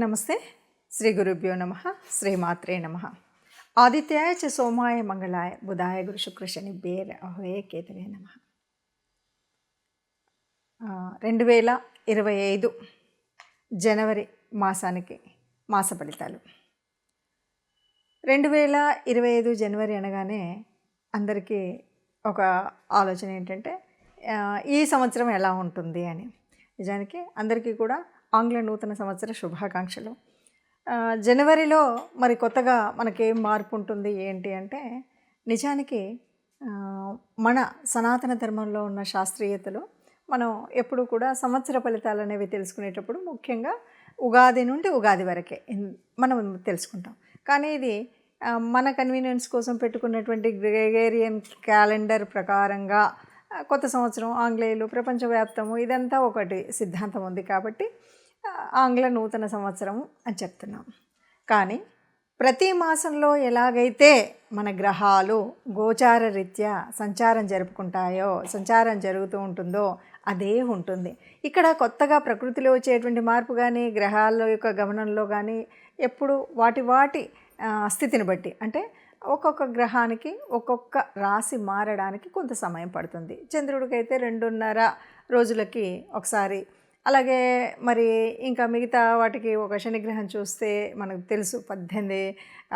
నమస్తే. శ్రీ గురుభ్యో నమ. శ్రీమాత్రే నమ. ఆదిత్యాయ చ సోమాయ మంగళాయ బుధాయ గురు శుక్ర శనిభ్యే రాహవే కేతవే నమ. 2025 జనవరి మాసానికి మాస ఫలితాలు. 2025 జనవరి అనగానే అందరికీ ఒక ఆలోచన ఏంటంటే ఈ సంవత్సరం ఎలా ఉంటుంది అని. నిజానికి అందరికీ కూడా ఆంగ్ల నూతన సంవత్సర శుభాకాంక్షలు. జనవరిలో మరి కొత్తగా మనకేం మార్పు ఉంటుంది ఏంటి అంటే, నిజానికి మన సనాతన ధర్మంలో ఉన్న శాస్త్రీయతలో మనం ఎప్పుడు కూడా సంవత్సర ఫలితాలు అనేవి తెలుసుకునేటప్పుడు ముఖ్యంగా ఉగాది నుండి ఉగాది వరకే మనం తెలుసుకుంటాం. కానీ ఇది మన కన్వీనియన్స్ కోసం పెట్టుకున్నటువంటి గ్రెగేరియన్ క్యాలెండర్ ప్రకారంగా కొత్త సంవత్సరం ఆంగ్లేయులు ప్రపంచవ్యాప్తము ఇదంతా ఒకటి సిద్ధాంతం ఉంది కాబట్టి ఆంగ్ల నూతన సంవత్సరం అని చెప్తున్నాం. కానీ ప్రతి మాసంలో ఎలాగైతే మన గ్రహాలు గోచార రీత్యా సంచారం జరుగుతూ ఉంటుందో అదే ఉంటుంది. ఇక్కడ కొత్తగా ప్రకృతిలో వచ్చేటువంటి మార్పు కానీ గ్రహాల యొక్క గమనంలో కానీ ఎప్పుడు వాటి స్థితిని బట్టి, అంటే ఒక్కొక్క గ్రహానికి ఒక్కొక్క రాశి మారడానికి కొంత సమయం పడుతుంది. చంద్రుడికైతే 2.5 రోజులకి ఒకసారి, అలాగే మరి ఇంకా మిగతా వాటికి ఒక శనిగ్రహం చూస్తే మనకు తెలుసు 18,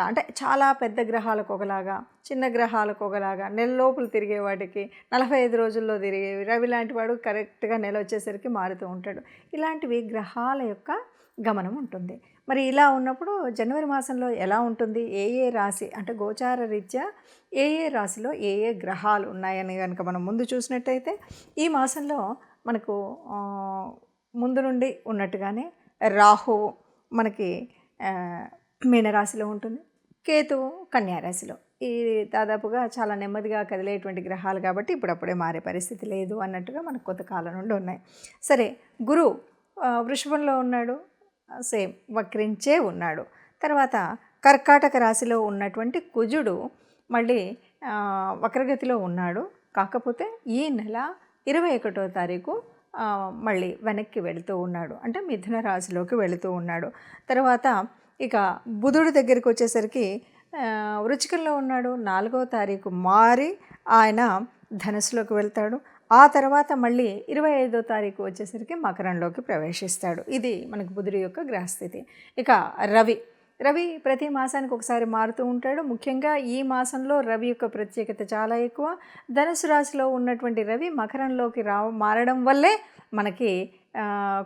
అంటే చాలా పెద్ద గ్రహాలకు ఒకలాగా, చిన్న గ్రహాలకు ఒకలాగా, నెల లోపల తిరిగే వాటికి 45 రోజుల్లో తిరిగేవి. రవి లాంటి వాడు కరెక్ట్గా నెల వచ్చేసరికి మారుతూ ఉంటాడు. ఇలాంటివి గ్రహాల యొక్క గమనం ఉంటుంది. మరి ఇలా ఉన్నప్పుడు జనవరి మాసంలో ఎలా ఉంటుంది, ఏ రాశి అంటే గోచార రీత్యా ఏ రాశిలో ఏ గ్రహాలు ఉన్నాయని కనుక మనం ముందు చూసినట్టయితే, ఈ మాసంలో మనకు ముందు నుండి ఉన్నట్టుగానే రాహువు మనకి మీనరాశిలో ఉంటుంది, కేతువు కన్యారాశిలో. ఈ దాదాపుగా చాలా నెమ్మదిగా కదిలేటువంటి గ్రహాలు కాబట్టి ఇప్పుడప్పుడే మారే పరిస్థితి లేదు అన్నట్టుగా మనకు కొంతకాలం నుండి ఉన్నాయి. సరే, గురువు వృషభంలో ఉన్నాడు, సేమ్ వక్రించే ఉన్నాడు. తర్వాత కర్కాటక రాశిలో ఉన్నటువంటి కుజుడు మళ్ళీ వక్రగతిలో ఉన్నాడు. కాకపోతే ఈ నెల 21వ తారీఖు మళ్ళీ వెనక్కి వెళుతూ ఉన్నాడు, అంటే మిథున రాశిలోకి వెళుతూ ఉన్నాడు. తర్వాత ఇక బుధుడు దగ్గరికి వచ్చేసరికి వృచ్చికంలో ఉన్నాడు. 4వ తారీఖు మారి ఆయన ధనుసులోకి వెళ్తాడు. ఆ తర్వాత మళ్ళీ 25వ తారీఖు వచ్చేసరికి మకరంలోకి ప్రవేశిస్తాడు. ఇది మనకు బుధుడి యొక్క గ్రహస్థితి. ఇక రవి ప్రతి మాసానికి ఒకసారి మారుతూ ఉంటాడు. ముఖ్యంగా ఈ మాసంలో రవి యొక్క ప్రత్యేకత చాలా ఎక్కువ. ధనుసు రాశిలో ఉన్నటువంటి రవి మకరంలోకి మారడం వల్లే మనకి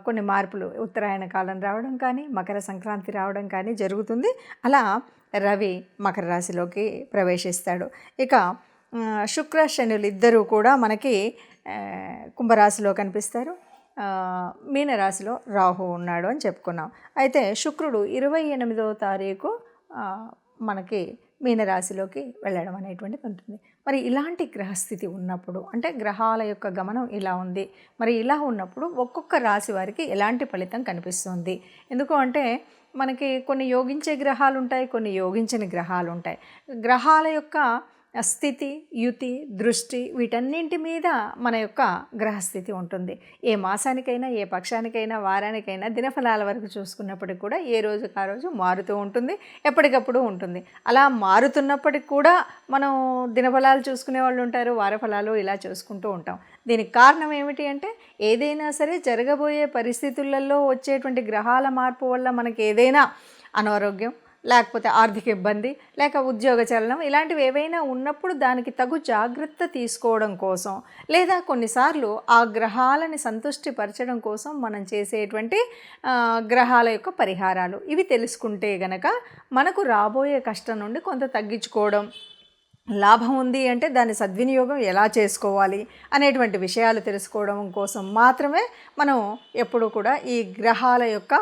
కొన్ని మార్పులు, ఉత్తరాయణ కాలం రావడం కానీ మకర సంక్రాంతి రావడం కానీ జరుగుతుంది. అలా రవి మకర రాశిలోకి ప్రవేశిస్తాడు. ఇక శుక్ర శనులు ఇద్దరూ కూడా మనకి కుంభరాశిలో కనిపిస్తారు. మీనరాశిలో రాహు ఉన్నాడు అని చెప్పుకున్నాం. అయితే శుక్రుడు 28వ తారీఖు మనకి మీనరాశిలోకి వెళ్ళడం అనేటువంటిది ఉంటుంది. మరి ఇలాంటి గ్రహస్థితి ఉన్నప్పుడు, అంటే గ్రహాల యొక్క గమనం ఇలా ఉంది, మరి ఇలా ఉన్నప్పుడు ఒక్కొక్క రాశి వారికి ఎలాంటి ఫలితం కనిపిస్తుంది? ఎందుకు అంటే మనకి కొన్ని యోగించే గ్రహాలు ఉంటాయి, కొన్ని యోగించని గ్రహాలు ఉంటాయి. గ్రహాల యొక్క స్థితి, యుతి, దృష్టి వీటన్నింటి మీద మన యొక్క గ్రహస్థితి ఉంటుంది. ఏ మాసానికైనా, ఏ పక్షానికైనా, వారానికైనా దినఫలాల వరకు చూసుకున్నప్పటికి కూడా ఏ రోజుకు ఆ రోజు మారుతూ ఉంటుంది, ఎప్పటికప్పుడు ఉంటుంది. అలా మారుతున్నప్పటికి కూడా మనం దినఫలాలు చూసుకునే వాళ్ళు ఉంటారు, వారఫలాలు ఇలా చూసుకుంటూ ఉంటాం. దీనికి కారణం ఏమిటి అంటే, ఏదైనా సరే జరగబోయే పరిస్థితులలో వచ్చేటువంటి గ్రహాల మార్పు వల్ల మనకి ఏదైనా అనారోగ్యం, లేకపోతే ఆర్థిక ఇబ్బంది, లేక ఉద్యోగ చలనం ఇలాంటివి ఏవైనా ఉన్నప్పుడు దానికి తగు జాగ్రత్త తీసుకోవడం కోసం, లేదా కొన్నిసార్లు ఆ గ్రహాలని సంతృష్టిపరచడం కోసం మనం చేసేటువంటి గ్రహాల యొక్క పరిహారాలు ఇవి తెలుసుకుంటే గనక మనకు రాబోయే కష్టం నుండి కొంత తగ్గించుకోవడం, లాభం ఉంది అంటే దాని సద్వినియోగం ఎలా చేసుకోవాలి అనేటువంటి విషయాలు తెలుసుకోవడం కోసం మాత్రమే మనం ఎప్పుడూ కూడా ఈ గ్రహాల యొక్క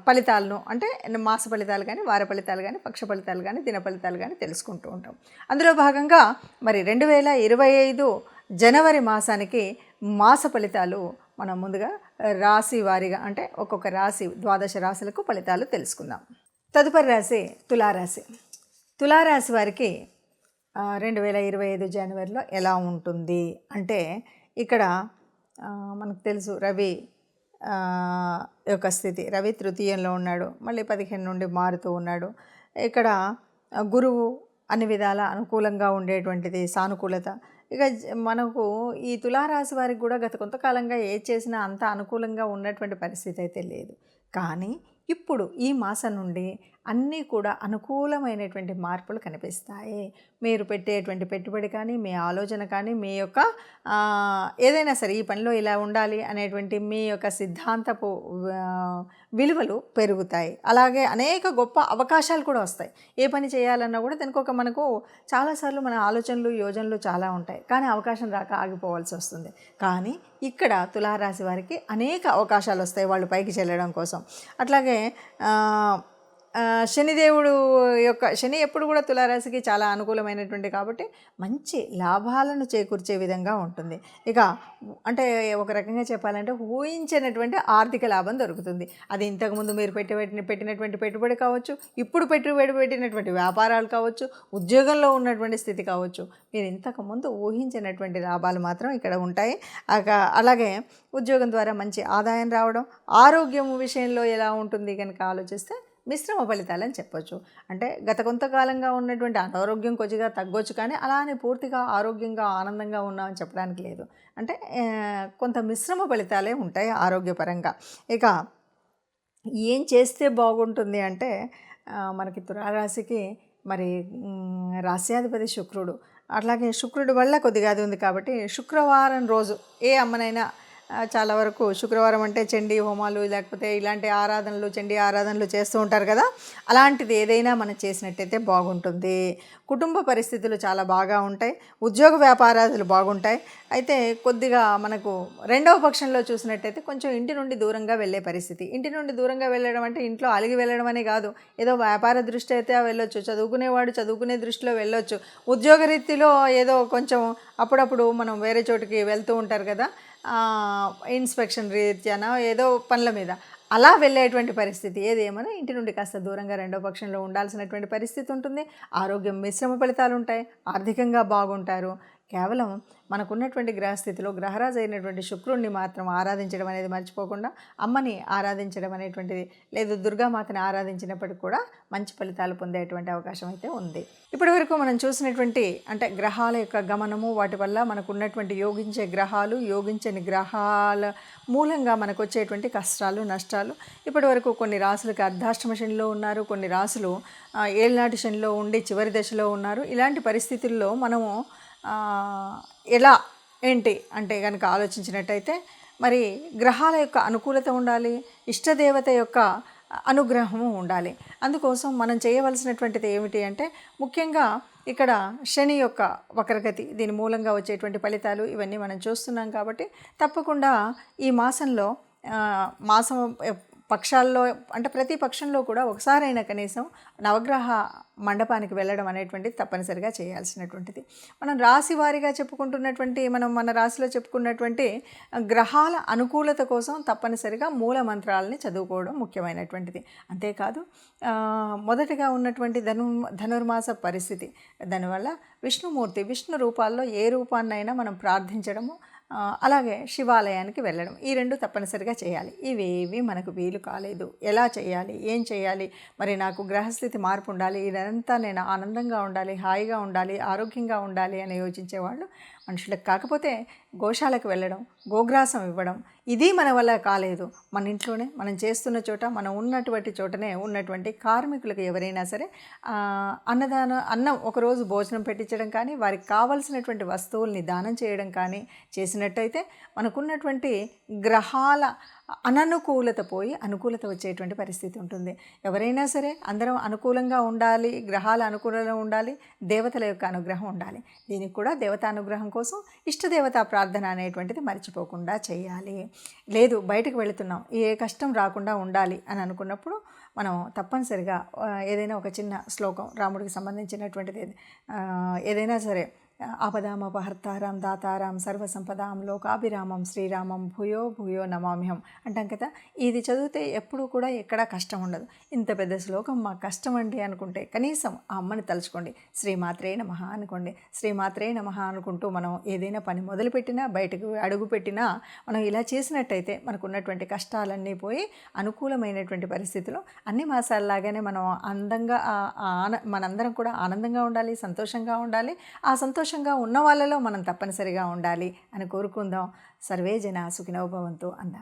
ఫలితాలను, అంటే మాస ఫలితాలు కానీ, వార ఫలితాలు కానీ, పక్ష ఫలితాలు కానీ, దిన ఫలితాలు కానీ తెలుసుకుంటూ ఉంటాం. అందులో భాగంగా మరి 2025 జనవరి మాసానికి మాస ఫలితాలు మనం ముందుగా రాశి వారీగా, అంటే ఒక్కొక్క రాశి 12 రాశులకు ఫలితాలు తెలుసుకుందాం. తదుపరి రాశి తులారాశి. తులారాశి వారికి 2025 జనవరిలో ఎలా ఉంటుంది అంటే, ఇక్కడ మనకు తెలుసు రవి యొక్క స్థితి. రవి తృతీయంలో ఉన్నాడు, మళ్ళీ 15 నుండి మారుతూ ఉన్నాడు. ఇక్కడ గురువు అన్ని విధాల అనుకూలంగా ఉండేటువంటిది సానుకూలత. ఇక మనకు ఈ తులారాశి వారికి కూడా గత కొంతకాలంగా ఏది చేసినా అంత అనుకూలంగా ఉన్నటువంటి పరిస్థితి అయితే లేదు. కానీ ఇప్పుడు ఈ మాసం నుండి అన్నీ కూడా అనుకూలమైనటువంటి మార్పులు కనిపిస్తాయి. మీరు పెట్టేటువంటి పెట్టుబడి కానీ, మీ ఆలోచన కానీ, మీ యొక్క ఏదైనా సరే ఈ పనిలో ఇలా ఉండాలి అనేటువంటి మీ యొక్క సిద్ధాంతపు విలువలు పెరుగుతాయి. అలాగే అనేక గొప్ప అవకాశాలు కూడా వస్తాయి. ఏ పని చేయాలన్నా కూడా దానికి మనకు చాలాసార్లు మన ఆలోచనలు యోజనలు చాలా ఉంటాయి, కానీ అవకాశం రాక ఆగిపోవాల్సి వస్తుంది. కానీ ఇక్కడ తులారాశి వారికి అనేక అవకాశాలు వస్తాయి వాళ్ళు పైకి చెల్లడం కోసం. అట్లాగే శనిదేవుడు యొక్క శని ఎప్పుడు కూడా తులారాశికి చాలా అనుకూలమైనటువంటి కాబట్టి మంచి లాభాలను చేకూర్చే విధంగా ఉంటుంది. ఇక అంటే ఒక రకంగా చెప్పాలంటే ఊహించినటువంటి ఆర్థిక లాభం దొరుకుతుంది. అది ఇంతకుముందు మీరు పెట్టినటువంటి పెట్టుబడి కావచ్చు, ఇప్పుడు పెట్టుబడి పెట్టినటువంటి వ్యాపారాలు కావచ్చు, ఉద్యోగంలో ఉన్నటువంటి స్థితి కావచ్చు, మీరు ఇంతకుముందు ఊహించినటువంటి లాభాలు మాత్రం ఇక్కడ ఉంటాయి. అలాగే ఉద్యోగం ద్వారా మంచి ఆదాయం రావడం. ఆరోగ్యం విషయంలో ఎలా ఉంటుంది కనుక ఆలోచిస్తే మిశ్రమ ఫలితాలని చెప్పొచ్చు. అంటే గత కొంతకాలంగా ఉన్నటువంటి అనారోగ్యం కొద్దిగా తగ్గొచ్చు, కానీ అలానే పూర్తిగా ఆరోగ్యంగా ఆనందంగా ఉన్నామని చెప్పడానికి లేదు. అంటే కొంత మిశ్రమ ఫలితాలే ఉంటాయి ఆరోగ్యపరంగా. ఇక ఏం చేస్తే బాగుంటుంది అంటే మనకి తులారాశికి మరి రాశ్యాధిపతి శుక్రుడు, అట్లాగే శుక్రుడి వల్ల కొద్దిగా అది ఉంది కాబట్టి శుక్రవారం రోజు ఏ అమ్మనైనా చాలా వరకు శుక్రవారం అంటే చండీ హోమాలు లేకపోతే ఇలాంటి ఆరాధనలు, చండీ ఆరాధనలు చేస్తూ ఉంటారు కదా, అలాంటిది ఏదైనా మనం చేసినట్టయితే బాగుంటుంది. కుటుంబ పరిస్థితులు చాలా బాగా ఉంటాయి, ఉద్యోగ వ్యాపారాలు బాగుంటాయి. అయితే కొద్దిగా మనకు రెండవ పక్షంలో చూసినట్టయితే కొంచెం ఇంటి నుండి దూరంగా వెళ్ళే పరిస్థితి. ఇంటి నుండి దూరంగా వెళ్ళడం అంటే ఇంట్లో అలిగి వెళ్ళడం అనే కాదు, ఏదో వ్యాపార దృష్టి అయితే వెళ్ళొచ్చు, చదువుకునేవాడు చదువుకునే దృష్టిలో వెళ్ళొచ్చు, ఉద్యోగరీత్యలో ఏదో కొంచెం అప్పుడప్పుడు మనం వేరే చోటుకి వెళ్తూ ఉంటారు కదా, ఇన్స్పెక్షన్ రీత్యాన ఏదో పనుల మీద, అలా వెళ్ళేటువంటి పరిస్థితి. ఏదేమన్నా ఇంటి నుండి కాస్త దూరంగా రెండో పక్షంలో ఉండాల్సినటువంటి పరిస్థితి ఉంటుంది. ఆరోగ్యం మిశ్రమ ఫలితాలు ఉంటాయి, ఆర్థికంగా బాగుంటారు. కేవలం మనకున్నటువంటి గ్రహస్థితిలో గ్రహరాజు అయినటువంటి శుక్రుడిని మాత్రం ఆరాధించడం అనేది మర్చిపోకుండా అమ్మని ఆరాధించడం అనేటువంటిది, లేదు దుర్గామాతని ఆరాధించినప్పటికీ కూడా మంచి ఫలితాలు పొందేటువంటి అవకాశం అయితే ఉంది. ఇప్పటి వరకు మనం చూసినటువంటి అంటే గ్రహాల యొక్క గమనము, వాటి వల్ల మనకు ఉన్నటువంటి యోగించే గ్రహాలు, యోగించని గ్రహాల మూలంగా మనకు వచ్చేటువంటి కష్టాలు, నష్టాలు. ఇప్పటి వరకు కొన్ని రాసులకి అర్ధాష్టమ శనిలో ఉన్నారు, కొన్ని రాసులు ఏళ్ళనాటి శనిలో ఉండి చివరి దశలో ఉన్నారు. ఇలాంటి పరిస్థితుల్లో మనము ఎలా ఏంటి అంటే కనుక ఆలోచించినట్టయితే మరి గ్రహాల యొక్క అనుకూలత ఉండాలి, ఇష్టదేవత యొక్క అనుగ్రహము ఉండాలి. అందుకోసం మనం చేయవలసినటువంటిది ఏమిటి అంటే ముఖ్యంగా ఇక్కడ శని యొక్క వక్రగతి, దీని మూలంగా వచ్చేటువంటి ఫలితాలు ఇవన్నీ మనం చూస్తున్నాం కాబట్టి తప్పకుండా ఈ మాసంలో మాసం పక్షాల్లో అంటే ప్రతి పక్షంలో కూడా ఒకసారైనా కనీసం నవగ్రహ మండపానికి వెళ్ళడం అనేటువంటిది తప్పనిసరిగా చేయాల్సినటువంటిది. మనం రాశి వారీగా చెప్పుకుంటున్నటువంటి మన రాశిలో చెప్పుకున్నటువంటి గ్రహాల అనుకూలత కోసం తప్పనిసరిగా మూల మంత్రాలని చదువుకోవడం ముఖ్యమైనటువంటిది. అంతేకాదు మొదటిగా ఉన్నటువంటి ధనుర్మాస పరిస్థితి, దానివల్ల విష్ణుమూర్తి విష్ణు రూపాల్లో ఏ రూపాన్నైనా మనం ప్రార్థించడము, అలాగే శివాలయానికి వెళ్ళడం, ఈ రెండు తప్పనిసరిగా చేయాలి. ఇవేవి మనకు వీలు కాలేదు, ఎలా చేయాలి, ఏం చేయాలి, మరి నాకు గ్రహస్థితి మార్పు ఉండాలి, ఇదంతా నేను ఆనందంగా ఉండాలి, హాయిగా ఉండాలి, ఆరోగ్యంగా ఉండాలి అని యోచించేవాళ్ళు మనుషులకు కాకపోతే గోశాలకు వెళ్ళడం, గోగ్రాసం ఇవ్వడం, ఇది మన వల్ల కాలేదు, మన ఇంట్లోనే మనం చేస్తున్న చోట మనం ఉన్నటువంటి చోటనే ఉన్నటువంటి కార్మికులకు ఎవరైనా సరే అన్నం ఒకరోజు భోజనం పెట్టించడం కానీ, వారికి కావలసినటువంటి వస్తువుల్ని దానం చేయడం కానీ చేసినట్టయితే మనకున్నటువంటి గ్రహాల అననుకూలత పోయి అనుకూలత వచ్చేటువంటి పరిస్థితి ఉంటుంది. ఎవరైనా సరే అందరం అనుకూలంగా ఉండాలి, గ్రహాల అనుకూలంగా ఉండాలి, దేవతల యొక్క అనుగ్రహం ఉండాలి. దీనికి కూడా దేవతా అనుగ్రహం కోసం ఇష్టదేవతా ప్రార్థన అనేటువంటిది మర్చిపోకుండా చేయాలి. లేదు బయటకు వెళుతున్నాం, ఏ కష్టం రాకుండా ఉండాలి అని అనుకున్నప్పుడు మనం తప్పనిసరిగా ఏదైనా ఒక చిన్న శ్లోకం, రాముడికి సంబంధించినటువంటిది ఏదైనా సరే ఆపదామపహర్తారాం దాతారాం సర్వసంపదాం లోకాభిరామం శ్రీరామం భూయో భూయో నమామ్యహం అంటాం కదా. ఇది చదివితే ఎప్పుడూ కూడా ఎక్కడా కష్టం ఉండదు. ఇంత పెద్ద శ్లోకం మాకు కష్టం అండి అనుకుంటే కనీసం ఆ అమ్మని తలుచుకోండి, శ్రీమాత్రే నమః అనుకోండి. శ్రీమాత్రే నమః అనుకుంటూ మనం ఏదైనా పని మొదలుపెట్టినా, బయటకు అడుగు పెట్టినా మనం ఇలా చేసినట్టయితే మనకున్నటువంటి కష్టాలన్నీ పోయి అనుకూలమైనటువంటి పరిస్థితిలో అన్ని మాసాల్లాగానే మనం అందంగా మనందరం కూడా ఆనందంగా ఉండాలి, సంతోషంగా ఉండాలి. ఆ సంతోషంగా ఉన్న వాళ్ళలో మనం తప్పనిసరిగా ఉండాలి అని కోరుకుందాం. సర్వే జన సుఖినో భవంతు అందాం.